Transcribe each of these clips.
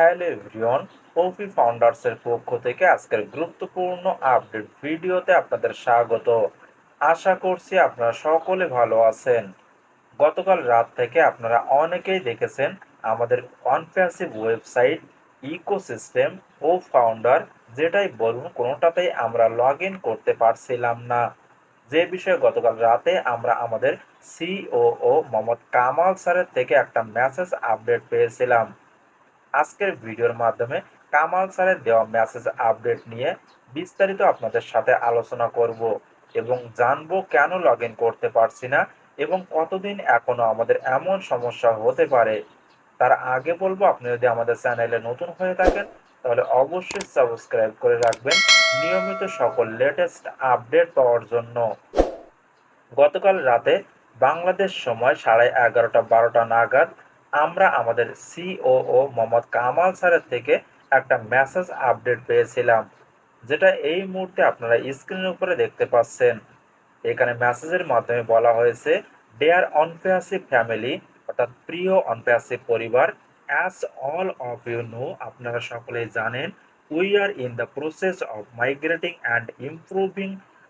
Hello everyone, coffee ফাউন্ডার্সের পক্ষ থেকে আজকের গুরুত্বপূর্ণ আপডেট ভিডিওতে আপনাদের স্বাগত। আশা করছি আপনারা সকলে ভালো আছেন। গতকাল রাত থেকে আপনারা অনেকেই দেখেছেন আমাদের অনপ্যাসিভ ওয়েবসাইট, ইকোসিস্টেম ও ফাউন্ডার যেটাই বলুন কোনোটাতেই আমরা লগ ইন করতে পারছিলাম না। যে বিষয়ে গতকাল রাতে আমরা আমাদের সিওও মোহাম্মদ কামাল স্যারের থেকে একটা মেসেজ আপডেট পেয়েছিলাম। আজকের ভিডিওর মাধ্যমে কামাল স্যারের দেওয়া মেসেজ আপডেট নিয়ে বিস্তারিত আপনাদের সাথে আলোচনা করব এবং জানবো কেন লগ ইন করতে পারছি না এবং কতদিন এখনো আমাদের এমন সমস্যা হতে পারে। তার আগে বলবো, আপনি যদি আমাদের চ্যানেলে নতুন হয়ে থাকেন তাহলে অবশ্যই সাবস্ক্রাইব করে রাখবেন নিয়মিত সকল লেটেস্ট আপডেট পাওয়ার জন্য। গতকাল রাতে বাংলাদেশ সময় 11:30-12টা নাগাদ আমরা আমাদের সিওও মোহাম্মদ কামাল স্যারের থেকে একটা মেসেজ আপডেট পেয়েছিলাম, যেটা এই মুহূর্তে আপনারা স্ক্রিনের উপরে দেখতে পাচ্ছেন। এখানে মেসেজের মাধ্যমে বলা হয়েছে, ডিয়ার অনপ্যাসিভ ফ্যামিলি, অর্থাৎ প্রিয় অনপ্যাসিভ পরিবার, as all of you know, আপনারা সকলেই জানেন, we are in the process of migrating and improving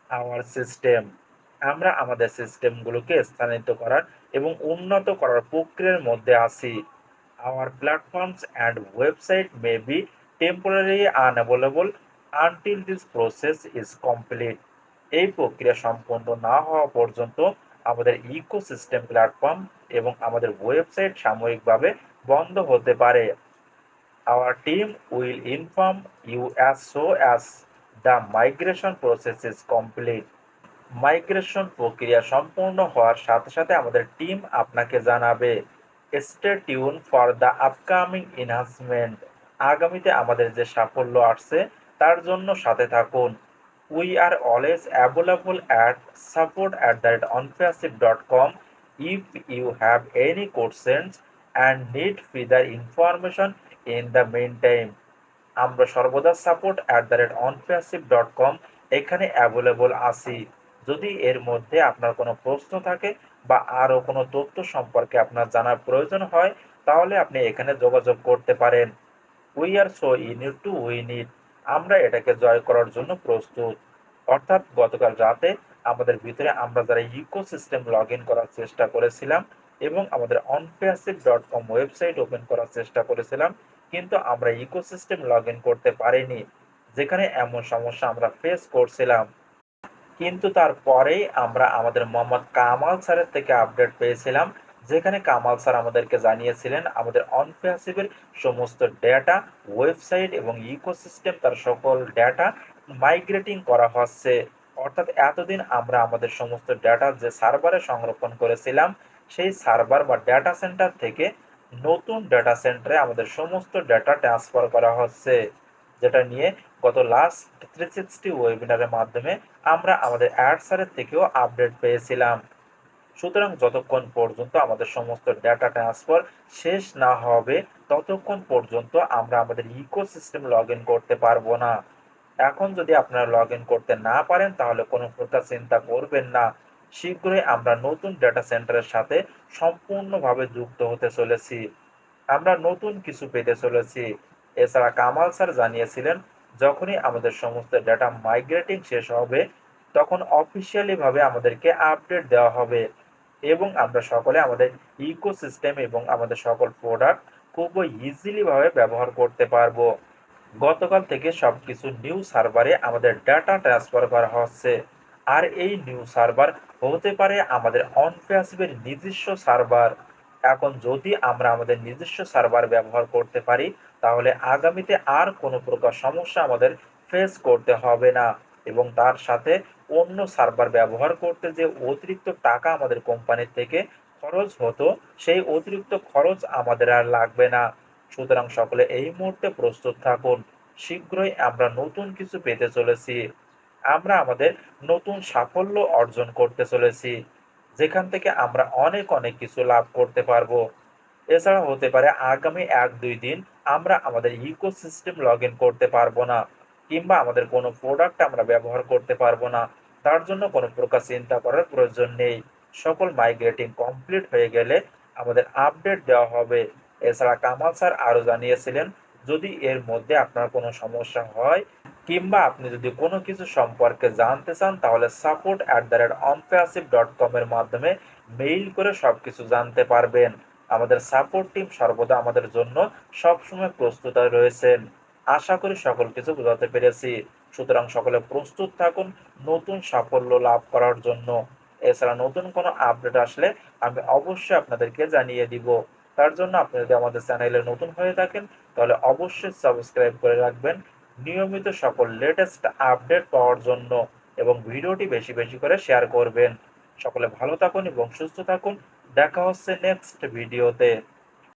our system. আমরা আমাদের সিস্টেমগুলোকে স্থানান্তরিত করার এবং উন্নত করার প্রক্রিয়ার মধ্যে আছি। Our platforms and website may be temporary unavailable until this process is complete. এই প্রক্রিয়া সম্পন্ন না হওয়া পর্যন্ত আমাদের ইকোসিস্টেম প্ল্যাটফর্ম এবং আমাদের ওয়েবসাইট সাময়িকভাবে বন্ধ হতে পারে। Our team will inform you as soon as the migration process is complete. Migration প্রক্রিয়া সম্পূর্ণ হওয়ার সাথে সাথে আমাদের টিম আপনাকে জানাবে। Stay tune for the upcoming enhancement. আগামীতে আমাদের যে সাফল্য আসছে তার জন্য সাথে থাকুন। We are always available at support@onpassive.com if you have any questions and need further information in the meantime. আমরা সর্বদা support@onpassive.com এখানে অ্যাভেলেবল আছি। যদি এর মধ্যে আপনার কোনো প্রশ্ন থাকে বা আরও কোনো তথ্য সম্পর্কে আপনার জানার প্রয়োজন হয় তাহলে আপনি এখানে যোগাযোগ করতে পারেন। We are so unit to win ইট। আমরা এটাকে জয় করার জন্য প্রস্তুত। অর্থাৎ গতকাল রাতে আমাদের ভিতরে আমরা যারা ইকোসিস্টেম লগ ইন করার চেষ্টা করেছিলাম এবং আমাদের onpassive.com ওয়েবসাইট ওপেন করার চেষ্টা করেছিলাম, কিন্তু আমরা ইকোসিস্টেম লগ ইন করতে পারিনি, যেখানে এমন সমস্যা আমরা ফেস করছিলাম। কিন্তু তারপরেই আমরা আমাদের মোহাম্মদ কামাল স্যারের থেকে আপডেট পেয়েছিলাম, যেখানে কামাল স্যার আমাদেরকে জানিয়েছিলেন আমাদের অনপ্যাসিভের সমস্ত ডেটা, ওয়েবসাইট এবং ইকোসিস্টেম তার সকল ডেটা মাইগ্রেটিং করা হচ্ছে। অর্থাৎ এতদিন আমরা আমাদের সমস্ত ডেটা যে সার্ভারে সংরক্ষণ করেছিলাম সেই সার্ভার বা ডেটা সেন্টার থেকে নতুন ডেটা সেন্টারে আমাদের সমস্ত ডেটা ট্রান্সফার করা হচ্ছে, যেটা নিয়ে গত লাস্ট 360 ওয়েবিনারের মাধ্যমে আমরা আমাদের অ্যাড স্যারের থেকেও আপডেট পেয়েছিলাম। সুতরাং যতক্ষণ পর্যন্ত আমাদের সমস্ত ডেটা ট্রান্সফার শেষ না হবে ততক্ষণ পর্যন্ত আমরা আমাদের ইকোসিস্টেম লগ ইন করতে পারবো না। এখন যদি আপনারা লগ ইন করতে না পারেন তাহলে কোনো প্রকার চিন্তা করবেন না। শীঘ্রই আমরা নতুন ডেটা সেন্টারের সাথে সম্পূর্ণভাবে যুক্ত হতে চলেছি। আমরা নতুন কিছু পেতে চলেছি। এছাড়া কামাল স্যার জানিয়েছিলেন, যখনই আমাদের সমস্ত ডেটা মাইগ্রেটিং শেষ হবে তখন অফিসিয়ালি ভাবে আমাদেরকে আপডেট দেওয়া হবে এবং আমরা সকলে আমাদের ইকোসিস্টেম এবং আমাদের সকল প্রোডাক্ট খুবই ইজিলি ভাবে ব্যবহার করতে পারবো। গতকাল থেকে সবকিছু নিউ সার্ভারে আমাদের ডাটা ট্রান্সফার করা হচ্ছে। আর এই নিউ সার্ভার হতে পারে আমাদের অনপ্যাসিভের নিজস্ব সার্ভার। এখন যদি আমরা আমাদের নিজস্ব সার্ভার ব্যবহার করতে পারি তাহলে আগামীতে আর কোনো প্রকার সমস্যা আমাদের ফেস করতে হবে না এবং তার সাথে অন্য সার্ভার ব্যবহার করতে যে অতিরিক্ত টাকা আমাদের কোম্পানির থেকে খরচ হতো সেই অতিরিক্ত খরচ আমাদের আর লাগবে না। সুতরাং সকলে এই মুহূর্তে প্রস্তুত থাকুন। শীঘ্রই আমরা নতুন কিছু পেতে চলেছি। আমরা আমাদের নতুন সাফল্য অর্জন করতে চলেছি, যেখান থেকে আমরা অনেক অনেক কিছু লাভ করতে পারবো। এছাড়া হতে পারে আগামী 1-2 দিন আমরা আমাদের ইকোসিস্টেম লগ ইন করতে পারবো না কিংবা আমাদের কোনো প্রোডাক্ট আমরা ব্যবহার করতে পারবো না। তার জন্য কোনো প্রকার চিন্তা করার প্রয়োজন নেই। সকল মাইগ্রেটিং কমপ্লিট হয়ে গেলে আমাদের আপডেট দেওয়া হবে। এছাড়া কামাল স্যার আরও জানিয়েছিলেন, যদি এর মধ্যে আপনার কোনো সমস্যা হয় কিংবা আপনি যদি কোনো কিছু সম্পর্কে জানতে চান তাহলে support@onpassive.com এর মাধ্যমে মেইল করে সবকিছু জানতে পারবেন। আমাদের সাপোর্ট টিম সর্বদা আমাদের জন্য সবসময় প্রস্তুত রয়েছেন। আশা করি সকল কিছু বোঝাতে পেরেছি। সুতরাং সকলে প্রস্তুত থাকুন নতুন সাফল্য লাভ করার জন্য। এছাড়া নতুন কোনো আপডেট আসলে আমি অবশ্যই আপনাদেরকে জানিয়ে দিব। তার জন্য আপনি যদি আমাদের চ্যানেলে নতুন হয়ে থাকেন তাহলে অবশ্যই সাবস্ক্রাইব করে রাখবেন নিয়মিত সকল লেটেস্ট আপডেট পাওয়ার জন্য এবং ভিডিওটি বেশি বেশি করে শেয়ার করবেন। সকলে ভালো থাকুন এবং সুস্থ থাকুন। দেখা হচ্ছে নেক্সট ভিডিওতে।